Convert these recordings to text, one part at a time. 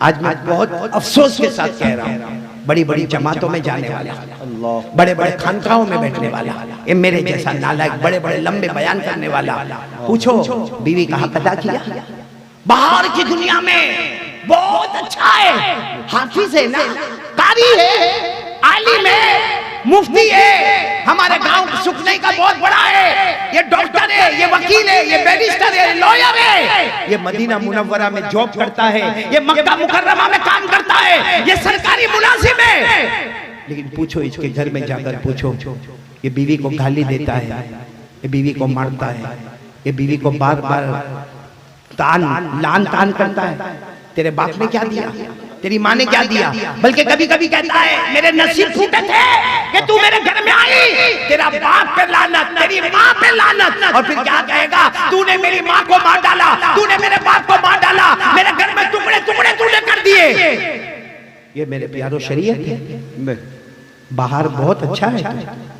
आज मैं बहुत अफसोस के साथ कह रहा हूँ, बड़ी बड़ी जमातों में जाने वाला, बड़े बड़े खानकाहों में बैठने वाला, ये मेरे जैसा नालायक बड़े बड़े लंबे बयान करने वाला, पूछो बीवी का हक अदा किया? बाहर की दुनिया में बहुत अच्छा है, हाफिज है ना, कारी है, आलिम है, मुफ्ती है, हमारे गांव सुखने का बहुत बड़ा है, ये डॉक्टर है, ये वकील है, ये बैरिस्टर है, लॉयर है, ये मदीना मुनव्वरा में जॉब करता है, ये मक्का मुकर्रमा में काम करता है, ये सरकारी मुलाजिम है। लेकिन पूछो इसके घर में जाकर पूछो, ये बीवी को गाली देता है, ये बीवी को मारता है, ये बीवी को बार बार लान तान करता है। तेरे बाप ने क्या दिया, तेरी माँ ने क्या दिया? बल्कि कभी कभी कहता है मेरे नसीब फूटे थे कि तू मेरे घर में आई, तेरा बाप पे लानत, तेरी माँ पे लानत। और फिर क्या कहेगा, तूने मेरी माँ को मार डाला, तूने मेरे बाप को मार डाला, मेरे घर में टुकड़े टुकड़े तूने कर दिए। ये मेरे प्यारो शरीयत है, बाहर बहुत अच्छा है।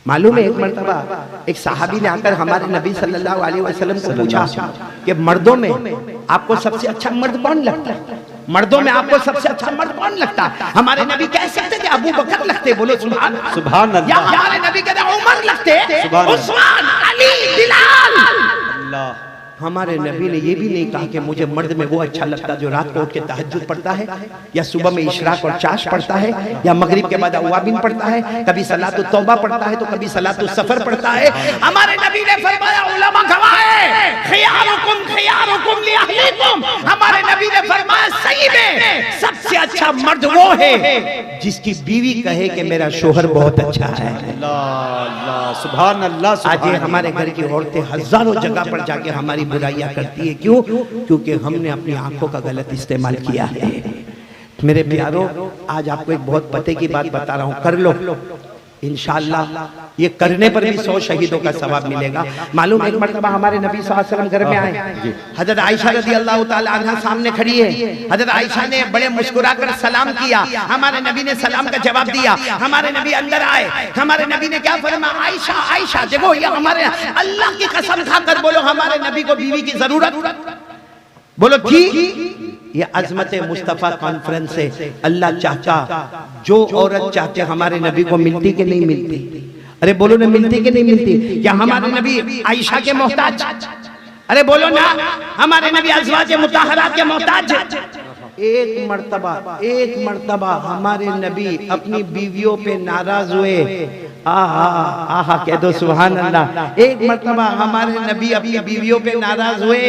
मालूम है एक मर्तबा एक सहाबी ने आकर हमारे नबी सल्लल्लाहु अलैहि वसल्लम को पूछा कि मर्दों में आपको सबसे अच्छा मर्द कौन लगता है? मर्दों में आपको सबसे अच्छा मर्द कौन लगता है? हमारे नबी कह सकते थे अबू बकर लगते, बोलो सुभान अल्लाह। या हमारे नबी कहते उमर लगते, उस्मान, अली, बिलाल। अल्लाह। हमारे नबी ने ये भी नहीं कहा कि मुझे मर्द में वो अच्छा लगता जो रात को उठ के तहज्जुद पढ़ता है, या सुबह में इशराक और चाश पढ़ता है, या मगरिब के बाद अवाबिन पढ़ता है, कभी सलातु तौबा पढ़ता है तो कभी सलातु सफर पढ़ता है। हमारे नबी ने फरमाया उलमा गवाह है, खियारुकुम लिअहलिकुम। हमारे नबी ने फरमाया सही में सबसे अच्छा मर्द वो है जिसकी बीवी कहे कि मेरा शोहर बहुत अच्छा है। अल्लाह सुभान अल्लाह। आज हमारे घर की औरतें हजारों जगह पर जाके हमारी बुराइयां करती है, क्यों? क्योंकि हमने अपनी आंखों का गलत इस्तेमाल किया है। मेरे प्यारो, आज आपको एक बहुत पते की बात बता रहा हूं, कर लो इंशाअल्लाह। ये करने पर भी 100 शहीदों का सवाब मिलेगा। मालूम एक मर्तबा हमारे नबी सल्लल्लाहु अलैहि वसल्लम घर में आए, हजरत आयशा रज़ियल्लाहु ताला अन्हा सामने खड़ी है। हजरत आयशा ने बड़े मुस्कुराकर सलाम किया, हमारे नबी ने सलाम का जवाब दिया। हमारे नबी अंदर आए, हमारे नबी ने क्या फरमाया, आयशा आयशा देखो, ये हमारे अल्लाह की कसम खाकर बोलो हमारे नबी को बीवी की जरूरत, बोलो थी। ये अजमत मुस्तफा कॉन्फ्रेंस से अल्लाह चाहता जो औरत चाहते हमारे नबी को मिलती कि नहीं मिलती? अरे बोलो ना, मिलती कि नहीं मिलती? क्या हमारे नबी आयशा के मोहताज? अरे बोलो ना, हमारे नबी अज़वाज मुताहरात के मोहताज? एक मर्तबा हमारे नबी अपनी बीवियों पे नाराज हुए, आहा आहा कह दो सुभान अल्लाह। एक मर्तबा हमारे नबी अपनी बीवियों पे नाराज हुए,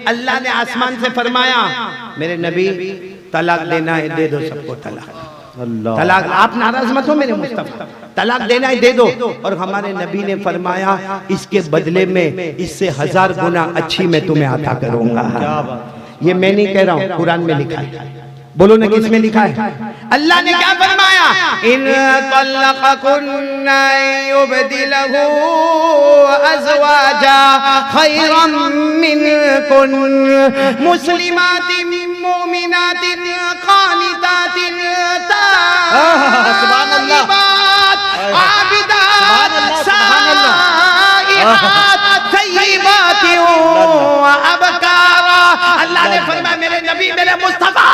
अल्लाह ने आसमान से फरमाया मेरे नबी तलाक देना है दे दो सबको तलाक। तलाक आप नाराज मत हो मेरे मुस्तफा, तलाक देना है दे दो। और हमारे नबी ने फरमाया इसके बदले में इससे 1000 गुना अच्छी मैं तुम्हें अता करूंगा। ये मैं नहीं कह रहा हूँ, कुरान में लिखा है। बोलो ना किस में लिखा है? अल्लाह ने क्या फरमाया, इन तल्लक़कुन्ना युबदिलहु अज़वाजा खैरम मिनकुन मुस्लिमातिन मुमिनातिन क़ानितातिन ताइबात आबिदात साइहात तय्यिबातिन व अबकारा। अल्लाह ने फरमाया मेरे नबी मेरे मुस्तफा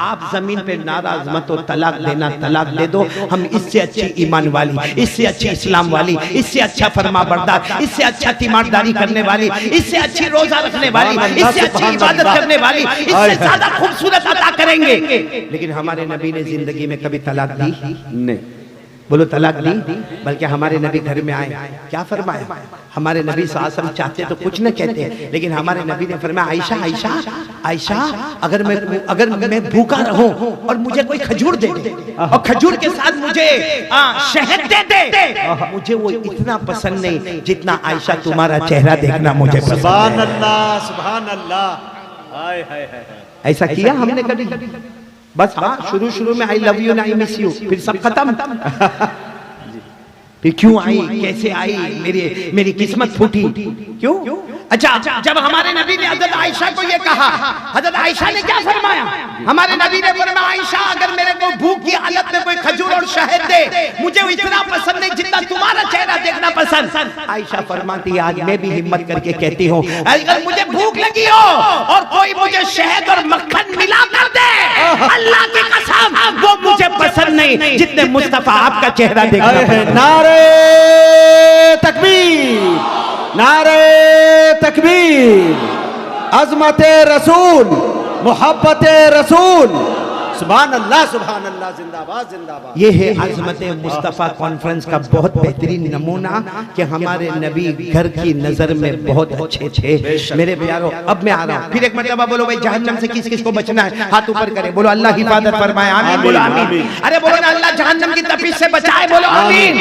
आप जमीन पे नाराज मत हो, तलाक देना तलाक दे दो। हम इससे अच्छी ईमान वाली, इससे अच्छी इस्लाम वाली, इससे अच्छा फरमा बरदार, इससे अच्छा तीमारदारी करने वाली, इससे अच्छी रोजा रखने वाली, इससे अच्छी इबादत करने वाली, इससे ज्यादा खूबसूरत अता करेंगे। लेकिन हमारे नबी ने जिंदगी में कभी तलाक दी नहीं? बोलो तलाक दी? बल्कि हमारे नबी घर में आए, क्या फरमाया? हमारे नबी सल्लल्लाहु अलैहि वसल्लम चाहते तो कुछ न कहते, लेकिन हमारे नबी ने फरमाया आयशा आयशा आयशा अगर मैं भूखा रहूं और मुझे कोई खजूर दे दे और खजूर के साथ मुझे शहद दे दे, मुझे वो इतना पसंद नहीं जितना आयशा तुम्हारा चेहरा देखना मुझे पसंद है। सुभान अल्लाह सुभान अल्लाह। हाय हाय हाय। ऐसा किया हमने कभी? बस हाँ, शुरू में आई लव यू ना आई मिस यू, फिर सब खत्म। फिर क्यों आई, कैसे आई, मेरी किस्मत फूटी क्यों? अच्छा, जब हमारे नबी ने हजरत आयशा को ये कहा, हजरत आयशा ने क्या फरमाया? हमारे नबी ने फरमाया आयशा अगर मेरे को भूख की हालत में कोई खजूर और शहद दे, मुझे इतना पसंद नहीं जितना तुम्हारा चेहरा देखना पसंद। आयशा फरमाती है आज मैं भी हिम्मत करके कहती हूँ अगर मुझे भूख लगी हो और कोई मुझे शहद और मक्खन मिला कर दे अल्लाह की कसम वो मुझे पसंद नहीं जितने मुस्तफा आपका चेहरा देखना है। नारे तकबीर, नारे तकबीर, अजमत रसूल, मोहब्बत रसूल, सुभान अल्लाह, जिंदाबाद जिंदाबाद। ये है अजमत मुस्तफ़ा कॉन्फ्रेंस का बहुत बेहतरीन नमूना कि हमारे नबी घर की नजर में बहुत अच्छे थे। मेरे प्यारों, अब मैं आ रहा हूँ, फिर एक मरतबा बोलो भाई जहन्नम से किस किस को बचना है, हाथ ऊपर करे, बोलो अल्लाह हिफाजत फरमाए, आमीन बोलो आमीन। अरे बोलो ना अल्लाह जहन्नम की तपिश से बचाए, बोलो आमीन।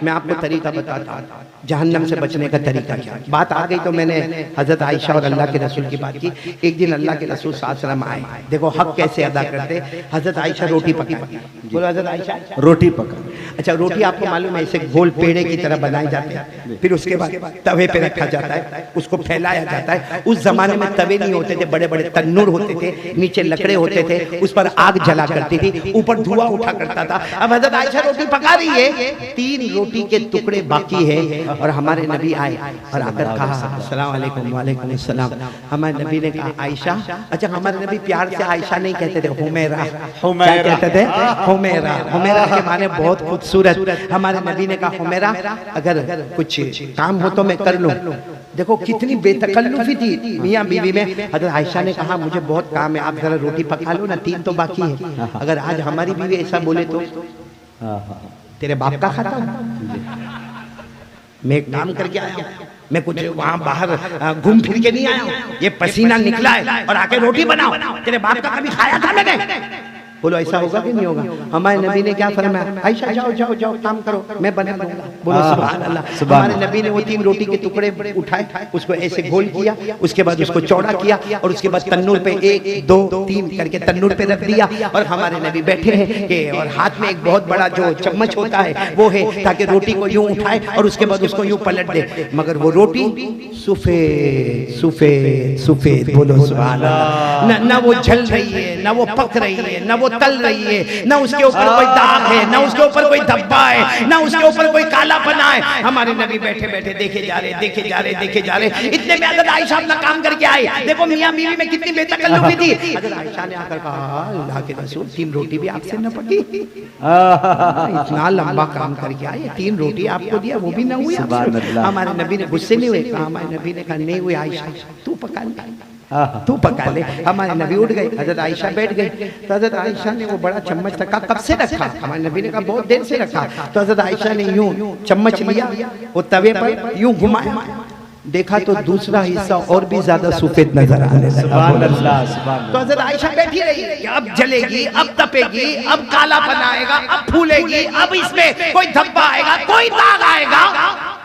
मैं आपको तरीका बताता हूँ जहन्नम से बचने का तरीका क्या। बात आ गई तो मैंने हजरत आयशा और अल्लाह के रसूल की बात की। एक दिन अल्लाह के रसूल सल्लल्लाहु अलैहि वसल्लम आए, देखो हक कैसे अदा करते। हजरत आयशा रोटी पका, बोलो हजरत आयशा रोटी पका। अच्छा, रोटी आपको मालूम है ऐसे गोल पेड़े की तरह बनाई जाती है, फिर उसके बाद तवे पे रखा जाता है, उसको फैलाया जाता है। उस जमाने में तवे नहीं होते थे, बड़े बड़े तन्नूर होते थे, नीचे लकड़े होते थे, उस पर आग जला करती थी, ऊपर धुआं उठा करता था। अब हजरत आयशा रोटी पका रही है, 3 रोटी के टुकड़े बाकी है और हमारे नबी आए और आकर कहा अस्सलाम वालेकुम, वालेकुम अस्सलाम। हमारे नबी ने कहा आयशा, अच्छा हमारे नबी प्यार से आयशा नहीं कहते थे, हुमैरा, क्या कहते थे, हुमैरा। हुमैरा के माने बहुत खूबसूरत। हमारे नबी ने कहा हुमैरा अगर कुछ काम हो तो मैं कर लूं। देखो कितनी बेतकल्लुफी थी मियां बीवी में। हजरत आयशा ने कहा मुझे बहुत काम है, आप जरा रोटी पका लो ना, 3 तो बाकी है। अगर आज हमारी बीवी ऐसा बोले तो तेरे बाप का खाता हूं, मैं एक काम करके आया हूं, मैं कुछ वहां बाहर घूम फिर के नहीं आया हूं, ये पसीना निकला है और आके रोटी बनाओ, तेरे बाप का कभी खाया था मैंने। बोलो ऐसा होगा कि नहीं होगा। हमारे नबी ने क्या फरमाया, आयशा जाओ जाओ जाओ काम करो, मैं बना दूंगा। बोलो सुभान अल्लाह। हमारे नबी ने वो 3 रोटी के टुकड़े उठाए, उसको ऐसे गोल किया, उसके बाद उसको चौड़ा किया और उसके बाद तन्नूर पे 1 2 3 करके तन्नूर पे रख दिया। और हमारे नबी बैठे हैं कि और हाथ में एक बहुत बड़ा जो चम्मच होता है वो है, ताकि रोटी को यूं उठाए और उसके बाद उसको यूं पलट दे। मगर वो रोटी सफेद सफेद सफेद, बोलो सुभान अल्लाह। ना वो जल रही है, ना वो पक रही है, ना वो तल रही है, ना उसके ऊपर कोई दाग है, ना उसके ऊपर कोई धब्बा है, ना उसके ऊपर कोई कालापना है। हमारे नबी बैठे बैठे देखे जा रहे, देखे जा रहे, देखे जा रहे। इतने में हज़रत आयशा अपना काम करके आए। देखो मियां बीवी में कितनी बेतकल्लुफी थी। हज़रत आयशा ने आकर कहा अल्लाह के रसूल 3 रोटी भी आपसे न पकी, इतना लंबा काम करके आए, 3 रोटी आपको दिया वो भी न हुई। हमारे नबी ने गुस्से नहीं हुए, हमारे नबी ने कहा नहीं हुई आयशा, तू पका ले, तू पका ले। हमारे नबी उठ गए, हजरत आयशा बैठ गई। तो हजरत आयशा ने वो बड़ा चम्मच रखा, कब से रखा, हमारे नबी ने कहा बहुत देर से रखा। तो हजरत आयशा ने यूं चम्मच लिया, वो तवे पर यूं घुमाया, देखा तो दूसरा हिस्सा और भी ज्यादा सफेद नजर आने लगा। सुभान अल्लाह, सुभान अल्लाह। तो हजरत आयशा बैठी रही, अब जलेगी, अब तपेगी, अब कालापन आएगा, अब फूलेगी, अब इसमें कोई धब्बा आएगा, कोई दाग आएगा।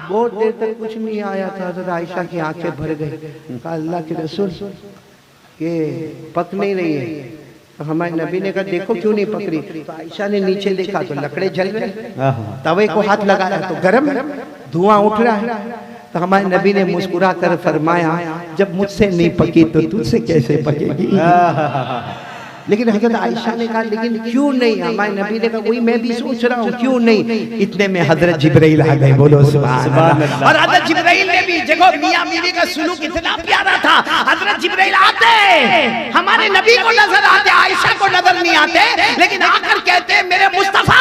बहुत देर तक कुछ नहीं आया था। हजरत आयशा की आंखें भर गई। कहा अल्लाह के रसूल ये पक नहीं रही है। तो हमारे नबी ने कहा देखो क्यों नहीं पक रही। तो आयशा ने नीचे देखा तो लकड़े जल रहे, तवे को हाथ लगाया तो गरम धुआं उठ रहा है। तो हमारे नबी ने मुस्कुरा कर फरमाया जब मुझसे नहीं पकी तो तुझसे कैसे पकेगी। लेकिन हजरत आयशा ने कहा लेकिन क्यों नहीं। हमारे नबी ने कहा वही मैं भी सोच रहा हूँ क्यों नहीं। इतने में हजरत जिब्राइल आ गए, बोलो सुभान अल्लाह। और हजरत जिब्राइल ने भी देखो मियां बीवी का सुलूक इतना प्यारा था। हजरत जिब्राइल आते, हमारे नबी को नजर आते, आयशा को नजर नहीं आते, लेकिन आकर कहते मेरे मुस्तफा,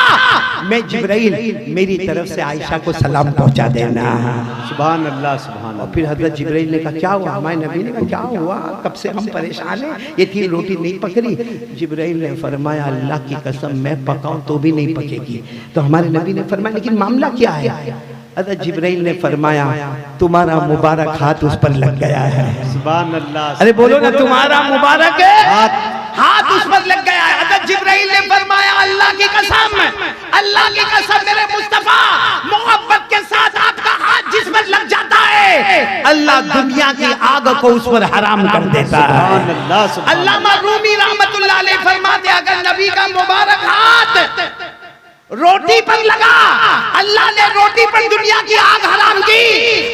मैं जिब्राइल, मेरी तरफ से आयशा को सलाम पहुंचा देना। सुभान अल्लाह, सुभान अल्लाह। फिर हजरत जिब्राइल ने कहा क्या हुआ। हमारे नबी ने कहा क्या हुआ, कब से हम परेशान हैं, ये 3 रोटी नहीं पक रही। जिब्राइल ने फरमाया अल्लाह की कसम मैं पकाऊं तो भी नहीं पकेगी। तो हमारे नबी ने फरमाया लेकिन मामला क्या है। हज़रत जिब्राइल ने फरमाया तुम्हारा मुबारक हाथ उस पर लग गया है। सुभान अल्लाह। अरे बोलो ना तुम्हारा मुबारक हाथ उस पर लग गया है। हज़रत जिब्राइल ने फरमाया अल्लाह की कसम, अल्लाह की कसम मेरे मुस्तफा, मोहब्बत के साथ आपका हाथ जिस पर लग जाता है अल्लाह दुनिया की आग को उस पर हराम कर देता है। अल्लामा रूमी रहमतुल्लाह अलैह फरमाते अगर नबी का मुबारक हाथ रोटी पर लगा, अल्लाह ने रोटी पर दुनिया की आग हराम की।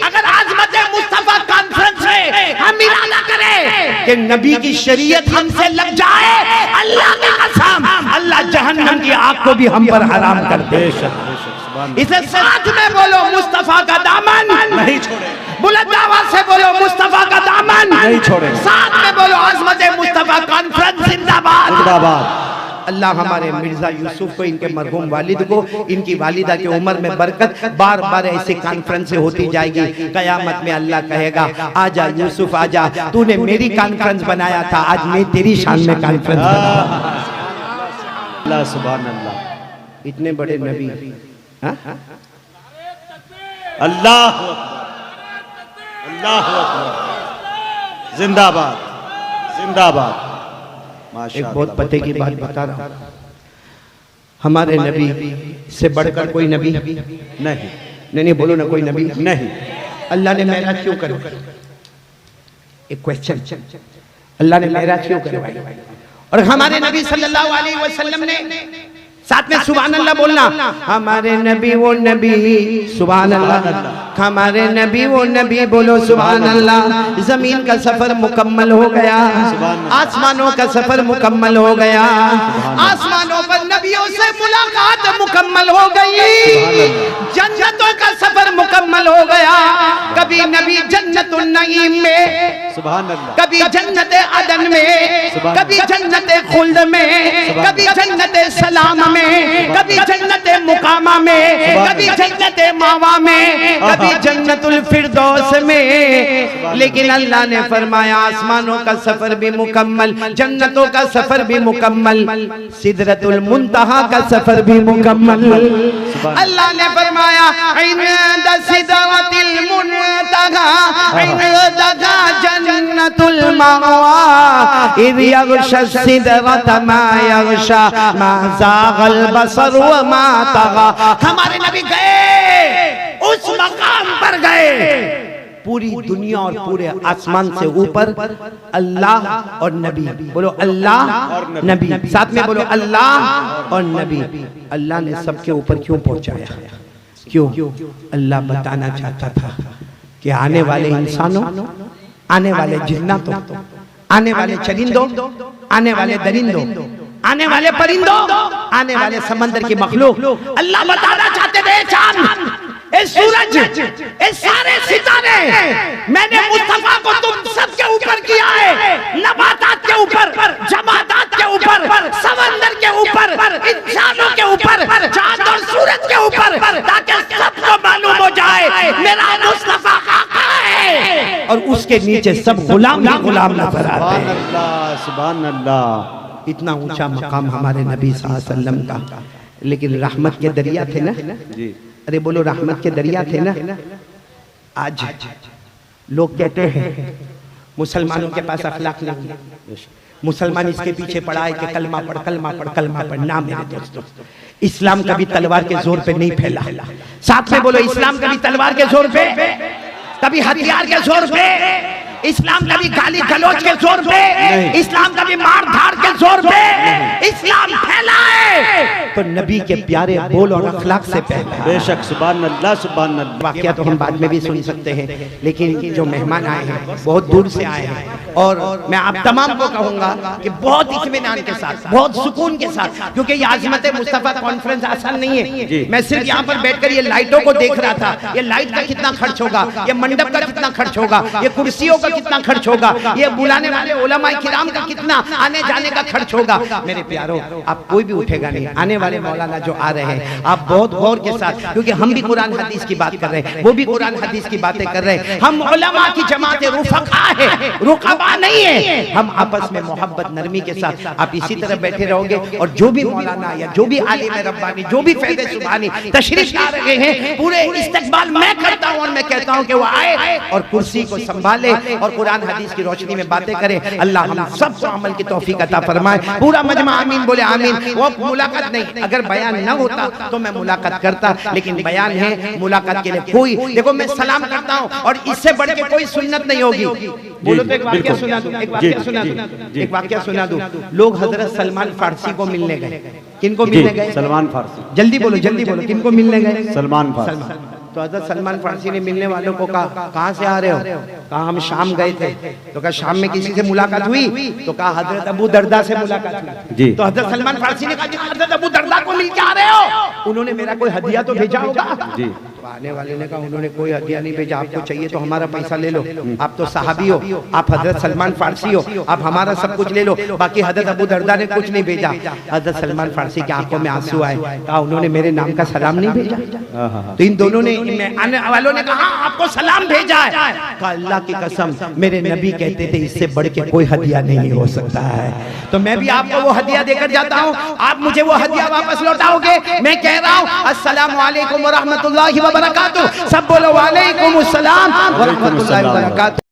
अगर आज़मत मुस्तफा कॉन्फ्रेंस में हम इरादा करें कि नबी की शरीयत हमसे लग जाए, अल्लाह की कसम अल्लाह जहन्नम की आग को भी हम पर हराम कर दे। इसे साथ में बोलो मुस्तफा का दामन नहीं छोड़े, बुलंद आवाज से बोलो मुस्तफा का दामन नहीं छोड़े, साथ में बोलो आज़मत मुस्तफा कॉन्फ्रेंस जिंदाबाद। जिंदाबाद। अल्लाह हमारे मिर्जा यूसुफ को, इनके मरहूम वालिद को, इनकी वालिदा की उम्र में बरकत, बार बार ऐसी कॉन्फ्रेंस होती जाएगी। कयामत में अल्लाह कहेगा आजा यूसुफ आजा, तूने मेरी कॉन्फ्रेंस बनाया था, आज मैं तेरी शान में कॉन्फ्रेंस बनाऊंगा। अल्लाह सुभान अल्लाह। इतने बड़े नबी, हाँ? अल्लाह अल्लाह जिंदाबाद जिंदाबाद। एक बहुत पते की बात बता रहा हूं, हमारे नबी से बढ़कर कोई नबी नहीं। नहीं बोलो ना, कोई नबी नहीं। अल्लाह ने मेराज क्यों करा? एक क्वेश्चन, अल्लाह ने मेराज क्यों करवाई? और हमारे नबी सल्लल्लाहु अलैहि वसल्लम ने साथ में सुभान अल्लाह बोलना, हमारे नबी वो नबी, सुभान अल्लाह, हमारे नबी वो नबी, बोलो सुभान अल्लाह। जमीन का सफर मुकम्मल हो गया, आसमानों का सफर मुकम्मल हो गया, आसमानों पर नबियों से मुलाकात मुकम्मल हो गई, जन्नतों का सफर मुकम्मल हो गया। कभी नबी जन्नतुन नईम में, सुभान अल्लाह, कभी जन्नत अदन में, कभी जन्नत खुल्द में, कभी जन्नत सलाम में, कभी जन्नत मुकामा में, कभी जन्नत मावा में, कभी जन्नतुल फिरदौस में। लेकिन अल्लाह ने फरमाया आसमानों का सफर भी मुकम्मल, जन्नतों का सफर भी मुकम्मल, सिदरतुल मुंतहा का सफर भी मुकम्मल। अल्लाह ने फरमाया इंद सिदरतिल मुंतहा इंदहा जन्नतुल मावा इद यगशा सिदरत मा यगशा मा ज़ागल बसर व मा तगा। हमारे नबी गए, उस मकाम पर गए, पूरी दुनिया और पूरे आसमान से ऊपर अल्लाह और नबी, बोलो अल्लाह और नबी, साथ में बोलो अल्लाह और नबी। अल्लाह ने सबके ऊपर क्यों पहुंचाया? क्यों? अल्लाह बताना चाहता था कि आने वाले इंसानों, आने वाले जिन्नातों, आने वाले चरिंदों, आने वाले दरिंदों, आने वाले परिंदों, आने वाले समंदर की मखलूक, अल्लाह बताना चाहते थे चांद, ए सूरज, ए सारे सितारे, मैंने मुस्तफा को तुम सबके ऊपर किया है, नबातात के ऊपर, जमादात के ऊपर, समंदर के ऊपर, इंसानों के ऊपर, चांद और सूरज के ऊपर, ताकि सबको मालूम हो जाए मेरा मुस्तफा आका है, और उसके नीचे सब गुलाम ही गुलाम नजर आते हैं। सुभान अल्लाह सुभान अल्लाह। इतना ऊंचा मकाम हमारे नबी सल्लल्लाहु अलैहि वसल्लम का, लेकिन रहमत के दरिया थे ना जी। अरे बोलो रहमत के दरिया थे ना। आज लोग कहते हैं मुसलमानों के पास अखलाक नहीं, मुसलमान इसके पीछे पड़ा है कि कलमा पढ़ कलमा पढ़ कलमा पढ़। ना मेरे दोस्तों, इस्लाम कभी तलवार के जोर पे नहीं फैला। साथ में बोलो इस्लाम कभी तलवार के जोर पे, कभी हथियार के जोर पे, इस्लाम कभी गाली गलौज के जोर पे, इस्लाम कभी मार धाड़ के जोर पे इस्लाम फैला है तो नबी के प्यारे बोल और अखलाक से फैला है। बेशक सुभान अल्लाह सुभान अल्लाह। वाकया तो हम बाद में भी सुन सकते हैं, लेकिन जो मेहमान आए हैं बहुत दूर से आए हैं, और मैं आप तमाम को कहूंगा कि बहुत इत्मीनान के साथ, बहुत सुकून के साथ, क्योंकि ये आज़मत मुस्तफ़ा कॉन्फ्रेंस आसान नहीं है। मैं सिर्फ यहाँ पर बैठकर ये लाइटों को देख रहा था, ये लाइट का कितना खर्च होगा, ये मंडप का कितना खर्च होगा, ये कुर्सियों का कितना खर्च होगा, ये बुलाने वाले उलमाए किराम का कितना आने जाने का खर्च होगा। मेरे प्यारों, आप कोई भी उठेगा नहीं, आने वाले मौलाना जो आ रहे हैं आप बहुत गौर के साथ, क्योंकि हम भी कुरान हदीस की बात कर रहे हैं, वो भी कुरान हदीस की बातें कर रहे हैं। हम उलमा की जमात रुफका है, रुकबा नहीं है। हम आपस में मोहब्बत नरमी के साथ आप इसी तरह बैठे रहोगे, और जो भी मौलाना या जो भी आलिम रब्बानी, जो भी फैज़ सुभानी तशरीफ ला रहे हैं, पूरे इस्तकबाल मैं करता हूं, और मैं कहता हूं कि वो आए और कुर्सी को संभाले और कुरान हदीस की रोशनी में बातें करें। अल्लाह हम सबको अमल की तौफीक अता फरमाए। पूरा मजमा आमीन बोले आमीन। वो मुलाकात नहीं, अगर बयान न होता तो मैं मुलाकात करता, लेकिन बयान है, मुलाकात के लिए कोई, देखो मैं सलाम करता हूं और इससे बढ़ के कोई सुन्नत नहीं होगी। बोलो तो एक वाकया सुना दूं, एक वाकया सुना दूं, एक वाकया सुना दूं। लोग हजरत सलमान फारसी को मिलने गए। किनको मिलने गए? सलमान फारसी। जल्दी बोलो, जल्दी बोलो, किनको मिलने गए? सलमान फारसी। तो हजरत सलमान फारसी ने मिलने वालों को कहा कहाँ से आ रहे हो? कहा हम शाम गए थे। तो कहा शाम में किसी से मुलाकात हुई? तो कहा हजरत अबू दरदा से मुलाकात हुई जी। तो हजरत सलमान फारसी ने कहा हजरत अबू दरदा को मिल के आ रहे हो, उन्होंने मेरा कोई हदिया तो भेजा होगा जी। आने वाले ने कहा उन्होंने कोई हदिया नहीं भेजा, आपको चाहिए तो हमारा पैसा ले लो, आप तो सहाबी हो, आप हजरत सलमान फारसी हो, आप हमारा सब कुछ ले लो, बाकी हजरत अबू दरदा ने कुछ नहीं भेजा। हजरत सलमान फारसी की आंखों में आंसू आए, कहा उन्होंने मेरे नाम का सलाम नहीं भेजा। तो इन दोनों ने, आने वालों ने कहा आपको सलाम भेजा है। कहा अल्लाह की कसम मेरे नबी कहते थे इससे बढ़ के कोई हदिया नहीं हो सकता है, तो मैं भी आपको वो हदिया देकर जाता हूँ, आप मुझे वो हदिया वापस लौटाओगे। मैं कह रहा हूँ अस्सलामु अलैकुम व रहमतुल्लाहि व बरकातुहू, सब बोलो वालेकुम अस्सलाम व रहमतुल्लाहि व बरकातुहू।